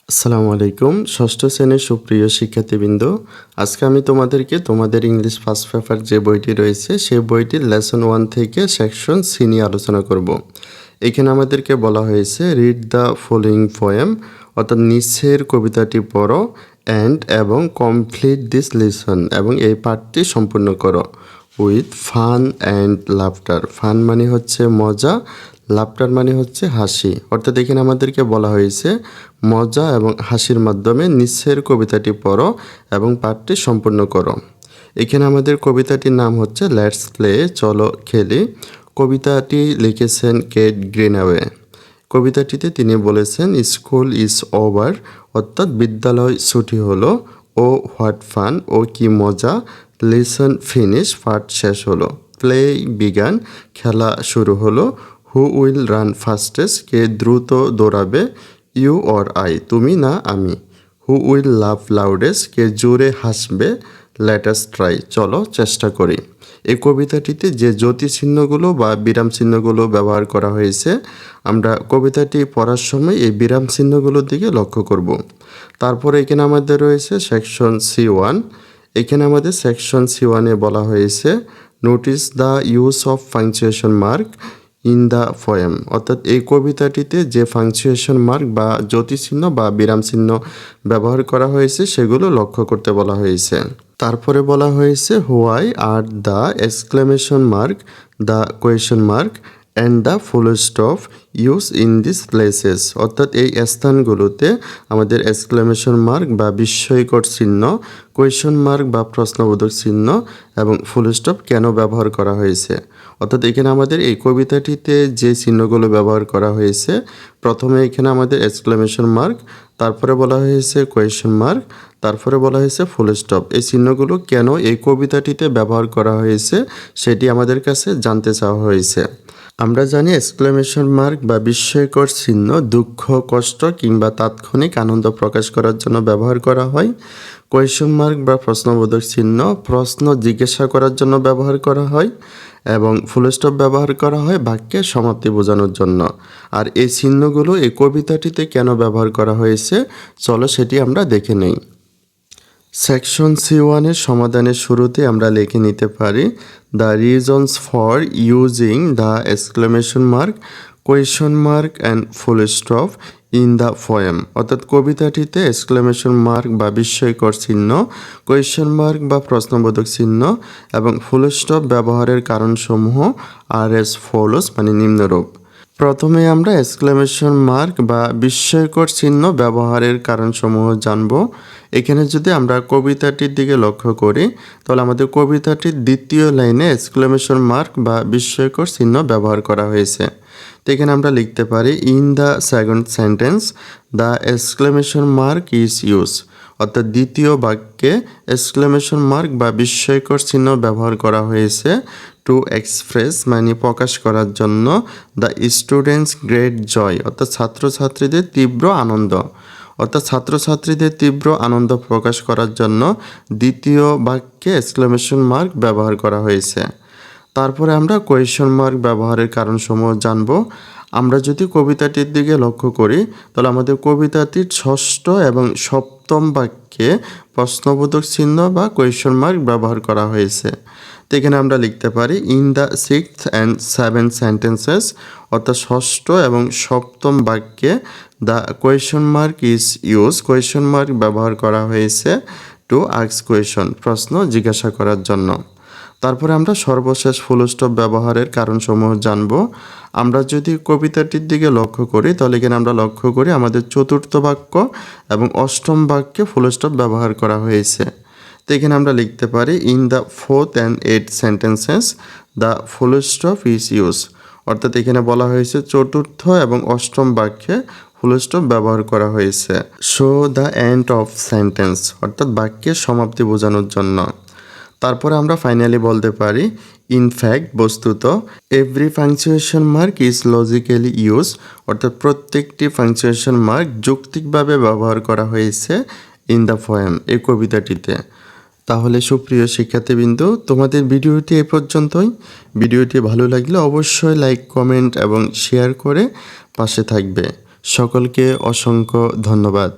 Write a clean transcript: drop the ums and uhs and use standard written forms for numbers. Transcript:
আসসালামু আলাইকুম। ষষ্ঠ শ্রেণীর সুপ্রিয় শিক্ষার্থীবৃন্দ, আজকে আমি তোমাদেরকে তোমাদের ইংলিশ ফার্স্ট পেপার যে বইটি রয়েছে সেই বইটির লেসন 1 থেকে সেকশন সি নিয়ে আলোচনা করব। এখানে আমাদেরকে বলা হয়েছে রিড দ্য ফলোয়িং পোয়েম, অর্থাৎ নিচের কবিতাটি পড়ো এবং কমপ্লিট দিস লেসন, এবং এই পাঠটি সম্পূর্ণ করো with fun and laughter. Fun মানে হচ্ছে মজা, লাফটার মানে হচ্ছে হাসি। অর্থাৎ এখানে আমাদেরকে বলা হয়েছে মজা এবং হাসির মাধ্যমে নিচের কবিতাটি পড়ো এবং পাঠটি সম্পূর্ণ করো। এখানে আমাদের কবিতাটির নাম হচ্ছে লেটস প্লে, চলো খেলি। কবিতাটি লিখেছেন কেট গ্রিনওয়ে। কবিতাটিতে তিনি বলেছেন স্কুল ইজ ওভার, অর্থাৎ বিদ্যালয় ছুটি হলো। ও হোয়াট ফান, ও কি মজা। লিসন ফিনিশ, পাঠ শেষ হলো। প্লে বিগান, খেলা শুরু হলো। হু উইল রান ফাস্টেস্ট, কে দ্রুত দৌড়াবে। ইউ অর আই, তুমি না আমি। হু উইল লাভ লাউডেস্ট, কে জোরে হাসবে। লেটাস ট্রাই, চলো চেষ্টা করি। এই কবিতাটিতে যে জ্যোতিচিহ্নগুলো বা বিরাম চিহ্নগুলো ব্যবহার করা হয়েছে, আমরা কবিতাটি পড়ার সময় এই বিরাম চিহ্নগুলোর দিকে লক্ষ্য করব। তারপরে এখানে আমাদের রয়েছে সেকশন C1। এখানে আমাদের সেকশন C1-এ বলা হয়েছে notice the use of punctuation mark in the poem, অর্থাৎ এই কবিতাটিতে যে পাংচুয়েশন মার্ক বা জ্যোতিচিহ্ন বা বিরাম চিহ্ন ব্যবহার করা হয়েছে সেগুলো লক্ষ্য করতে বলা হয়েছে। তারপরে বলা হয়েছে why are the exclamation mark, the question mark and the full stop use in this places, অর্থাৎ এই স্থানগুলোতে আমাদের এক্সক্লেমেশন মার্ক বা বিস্ময়কর চিহ্ন, কোয়েশন মার্ক বা প্রশ্নবোধক চিহ্ন এবং ফুল স্টপ কেন ব্যবহার করা হয়েছে। অর্থাৎ এখানে আমাদের এই কবিতাটিতে যে চিহ্নগুলো ব্যবহার করা হয়েছে, প্রথমে এখানে আমাদের এক্সক্লেমেশন মার্ক, তারপরে বলা হয়েছে কোয়েশন মার্ক, তারপরে বলা হয়েছে ফুল স্টপ। এই চিহ্নগুলো কেন এই কবিতাটিতে ব্যবহার করা হয়েছে সেটি আমাদের কাছে জানতে চাওয়া হয়েছে। আমরা জানি এক্সক্লেমেশন মার্ক বা বিস্ময়কর চিহ্ন দুঃখ, কষ্ট কিংবা তাৎক্ষণিক আনন্দ প্রকাশ করার জন্য ব্যবহার করা হয়। কোয়েশন মার্ক বা প্রশ্নবোধক চিহ্ন প্রশ্ন জিজ্ঞাসা করার জন্য ব্যবহার করা হয়, এবং ফুল স্টপ ব্যবহার করা হয় বাক্যের সমাপ্তি বোঝানোর জন্য। আর এই চিহ্নগুলো এই কবিতাটিতে কেন ব্যবহার করা হয়েছে, চলো সেটি আমরা দেখে নেই। সেকশন C1-এর সমাধানের শুরুতে আমরা লিখে নিতে পারি the reasons for using the exclamation mark, question mark and full stop in the poem, অর্থাৎ কবিতাটিতে এক্সক্লেমেশন মার্ক বা বিস্ময়কর চিহ্ন, কোয়েশন মার্ক বা প্রশ্নবোধক চিহ্ন এবং ফুল স্টপ ব্যবহারের কারণসমূহ আর এস ফলোস, মানে নিম্নরূপ। প্রথমে আমরা এক্সক্লেমেশন মার্ক বা বিস্ময়কর চিহ্ন ব্যবহারের কারণসমূহ জানব। এখানে যদি আমরা কবিতাটির দিকে লক্ষ্য করি তাহলে আমাদের কবিতাটির দ্বিতীয় লাইনে এক্সক্লেমেশন মার্ক বা বিস্ময়কর চিহ্ন ব্যবহার করা হয়েছে। তো এখানে আমরা লিখতে পারি in the second sentence the exclamation mark is use, অর্থাৎ দ্বিতীয় বাক্যে এক্সক্লেমেশন মার্ক বা বিস্ময়কর চিহ্ন ব্যবহার করা হয়েছে টু এক্সপ্রেস, মানে প্রকাশ করার জন্য দ্য স্টুডেন্টস গ্রেট জয়, অর্থাৎ ছাত্রছাত্রীদের তীব্র আনন্দ। অর্থাৎ ছাত্রছাত্রীদের তীব্র আনন্দ প্রকাশ করার জন্য দ্বিতীয় বাক্যে এক্সক্লেমেশন মার্ক ব্যবহার করা হয়েছে। তারপরে আমরা কোয়েশন মার্ক ব্যবহারের কারণসমূহ জানব। আমরা যদি কবিতাটির দিকে লক্ষ্য করি তাহলে আমাদের কবিতাটির ষষ্ঠ এবং সপ্তম বাক্যে প্রশ্নবোধক চিহ্ন বা কোয়েশন মার্ক ব্যবহার করা হয়েছে। তো এখানে আমরা লিখতে পারি in the sixth and seventh sentences, অর্থাৎ ষষ্ঠ এবং সপ্তম বাক্যে the question mark is use, question mark ব্যবহার করা হয়েছে টু আস্ক কোয়েশন, প্রশ্ন জিজ্ঞাসা করার জন্য। তারপরে আমরা সর্বশেষ ফুল স্টপ ব্যবহারের কারণসমূহ জানব। আমরা যদি কবিতাটির দিকে লক্ষ্য করি তাহলে এখানে আমরা লক্ষ্য করি আমাদের চতুর্থ বাক্য এবং অষ্টম বাক্যে ফুল স্টপ ব্যবহার করা হয়েছে। তো এখানে আমরা লিখতে পারি in the fourth and eighth sentences the full stop is use, অর্থাৎ এখানে বলা হয়েছে চতুর্থ এবং অষ্টম বাক্যে ফুল স্টপ ব্যবহার করা হয়েছে show the end of sentence, অর্থাৎ বাক্যের সমাপ্তি বোঝানোর জন্য। তারপরে আমরা ফাইনালি বলতে পারি ইনফ্যাক্ট, বস্তুত, every punctuation mark is logically use, অর্থাৎ প্রত্যেকটি পাংচুয়েশন মার্ক যৌক্তিকভাবে ব্যবহার করা হয়েছে ইন দ্য পোয়েম, এই কবিতাটিতে। তাহলে সুপ্রিয় শিক্ষার্থীবৃন্দ, তোমাদের ভিডিওটি এ পর্যন্তই। ভিডিওটি ভালো লাগলে অবশ্যই লাইক, কমেন্ট এবং শেয়ার করে পাশে থাকবে। সকলকে অসংখ্য ধন্যবাদ।